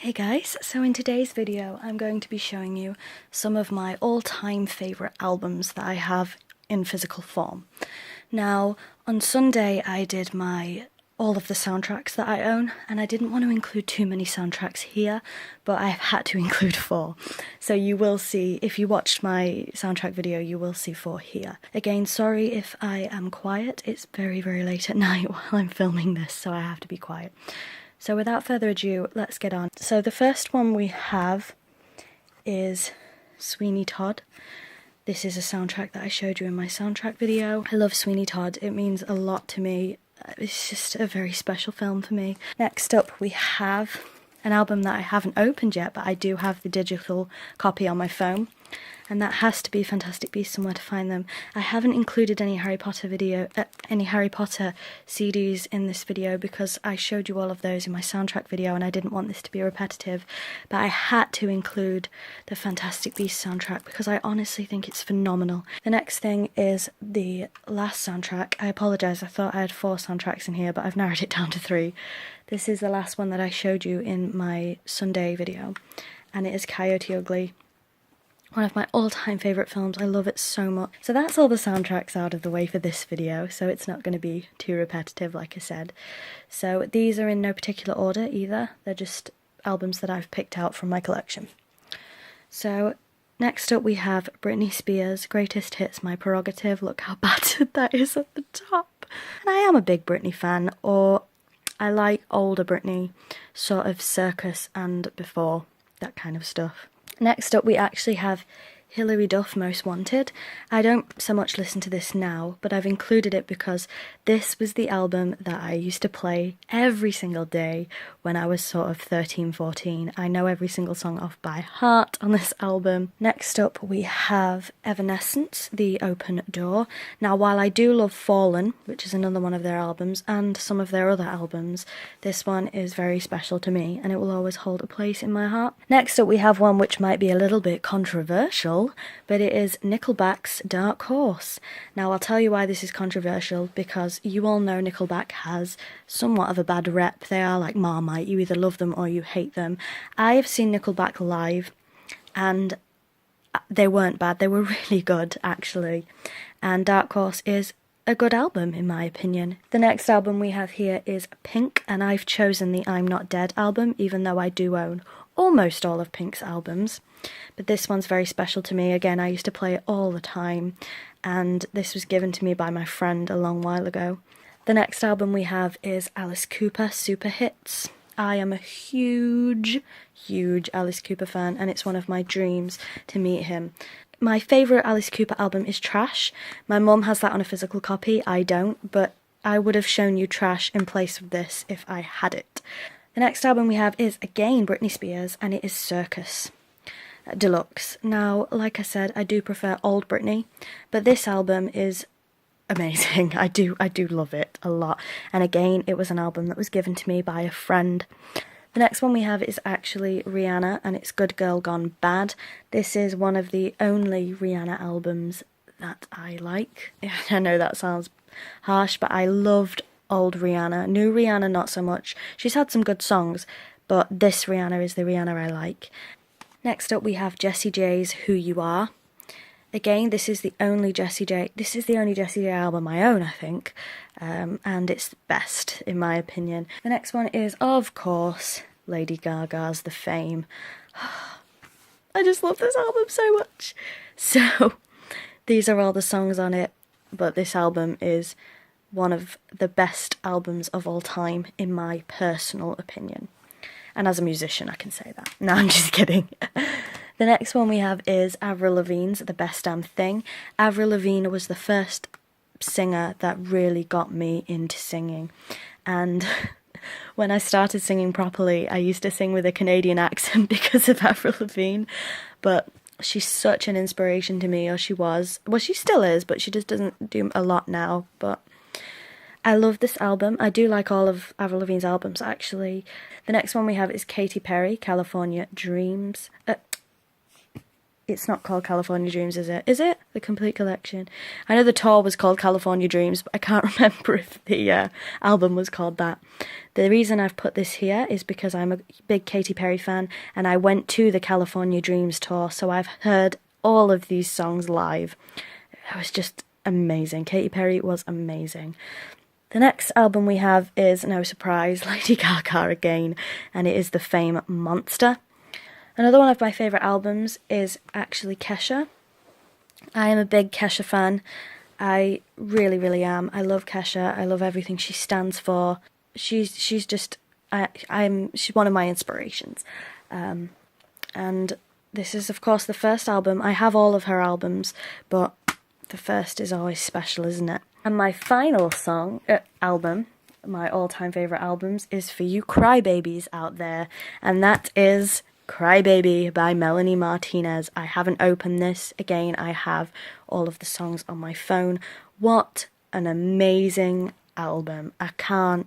Hey guys, so in today's video I'm going to be showing you some of my all-time favourite albums that I have in physical form. Now, on Sunday I did all of the soundtracks that I own, and I didn't want to include too many soundtracks here, but I've had to include 4. So you will see, if you watched my soundtrack video, you will see 4 here. Again, sorry if I am quiet, it's very, very late at night while I'm filming this, so I have to be quiet. So without further ado, let's get on. So the first one we have is Sweeney Todd. This is a soundtrack that I showed you in my soundtrack video. I love Sweeney Todd, it means a lot to me. It's just a very special film for me. Next up we have an album that I haven't opened yet, but I do have the digital copy on my phone. And that has to be Fantastic Beasts and Where to Find Them. I haven't included any Harry Potter CDs in this video because I showed you all of those in my soundtrack video and I didn't want this to be repetitive, but I had to include the Fantastic Beasts soundtrack because I honestly think it's phenomenal. The next thing is the last soundtrack. I apologise, I thought I had 4 soundtracks in here, but I've narrowed it down to 3. This is the last one that I showed you in my Sunday video, and it is Coyote Ugly. One of my all-time favourite films, I love it so much. So that's all the soundtracks out of the way for this video, so it's not going to be too repetitive like I said. So these are in no particular order either, they're just albums that I've picked out from my collection. So next up we have Britney Spears' Greatest Hits, My Prerogative. Look how battered that is at the top. And I am a big Britney fan, or I like older Britney, sort of Circus and before, that kind of stuff. Next up we actually have Hilary Duff, Most Wanted. I don't so much listen to this now, but I've included it because this was the album that I used to play every single day when I was sort of 13, 14. I know every single song off by heart on this album. Next up we have Evanescence, The Open Door. Now while I do love Fallen, which is another one of their albums, and some of their other albums, this one is very special to me and it will always hold a place in my heart. Next up we have one which might be a little bit controversial, but it is Nickelback's Dark Horse. Now I'll tell you why this is controversial, because you all know Nickelback has somewhat of a bad rep. They are like Marmite, you either love them or you hate them. I have seen Nickelback live and they weren't bad, they were really good actually, and Dark Horse is a good album in my opinion. The next album we have here is Pink, and I've chosen the I'm Not Dead album, even though I do own almost all of Pink's albums. But this one's very special to me. Again, I used to play it all the time, and this was given to me by my friend a long while ago. The next album we have is Alice Cooper, Super Hits. I am a huge Alice Cooper fan, and it's one of my dreams to meet him. My favourite Alice Cooper album is Trash. My mum has that on a physical copy, I don't, but I would have shown you Trash in place of this if I had it. The next album we have is again Britney Spears, and it is Circus Deluxe. Now, like I said, I do prefer old Britney, but this album is amazing. I do love it a lot. And again, it was an album that was given to me by a friend. The next one we have is actually Rihanna, and it's Good Girl Gone Bad. This is one of the only Rihanna albums that I like. I know that sounds harsh, but I loved old Rihanna. New Rihanna, not so much. She's had some good songs, but this Rihanna is the Rihanna I like. Next up we have Jessie J's Who You Are. Again, this is the only Jessie J album I own, I think, and it's the best in my opinion. The next one is, of course, Lady Gaga's The Fame. I just love this album so much. So, these are all the songs on it, but this album is one of the best albums of all time, in my personal opinion. And as a musician, I can say that. No, I'm just kidding. The next one we have is Avril Lavigne's The Best Damn Thing. Avril Lavigne was the first singer that really got me into singing. And when I started singing properly, I used to sing with a Canadian accent because of Avril Lavigne. But she's such an inspiration to me, or she was. Well, she still is, but she just doesn't do a lot now. But I love this album. I do like all of Avril Lavigne's albums, actually. The next one we have is Katy Perry, California Dreams. It's not called California Dreams, is it? Is it? The Complete Collection. I know the tour was called California Dreams, but I can't remember if the album was called that. The reason I've put this here is because I'm a big Katy Perry fan, and I went to the California Dreams tour, so I've heard all of these songs live. It was just amazing. Katy Perry was amazing. The next album we have is, no surprise, Lady Gaga again, and it is the Fame Monster. Another one of my favourite albums is actually Kesha. I am a big Kesha fan. I really, really am. I love Kesha. I love everything she stands for. She's just, she's one of my inspirations. And this is, of course, the first album. I have all of her albums, but the first is always special, isn't it? And my final album, my all-time favourite albums, is for you crybabies out there, and that is Crybaby by Melanie Martinez. I haven't opened this. Again, I have all of the songs on my phone. What an amazing album.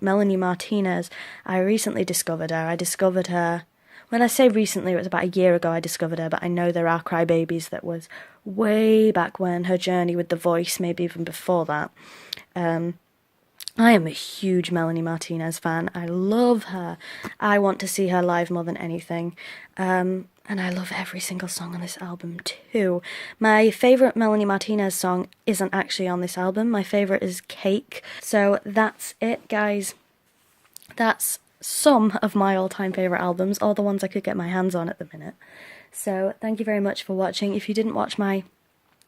Melanie Martinez, I recently discovered her. I discovered her, when I say recently, it was about a year ago I discovered her, but I know there are Crybabies that was way back when, her journey with The Voice, maybe even before that. I am a huge Melanie Martinez fan. I love her. I want to see her live more than anything. And I love every single song on this album too. My favourite Melanie Martinez song isn't actually on this album. My favourite is Cake. So that's it, guys. That's some of my all-time favourite albums, all the ones I could get my hands on at the minute. So thank you very much for watching. If you didn't watch my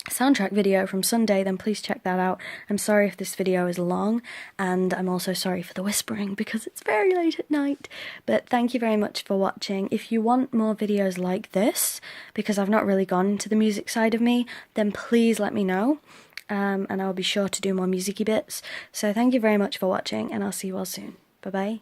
soundtrack video from Sunday, then please check that out. I'm sorry if this video is long, and I'm also sorry for the whispering because it's very late at night, but thank you very much for watching. If you want more videos like this, because I've not really gone into the music side of me, then please let me know, and I'll be sure to do more musicy bits. So thank you very much for watching, and I'll see you all soon. Bye bye.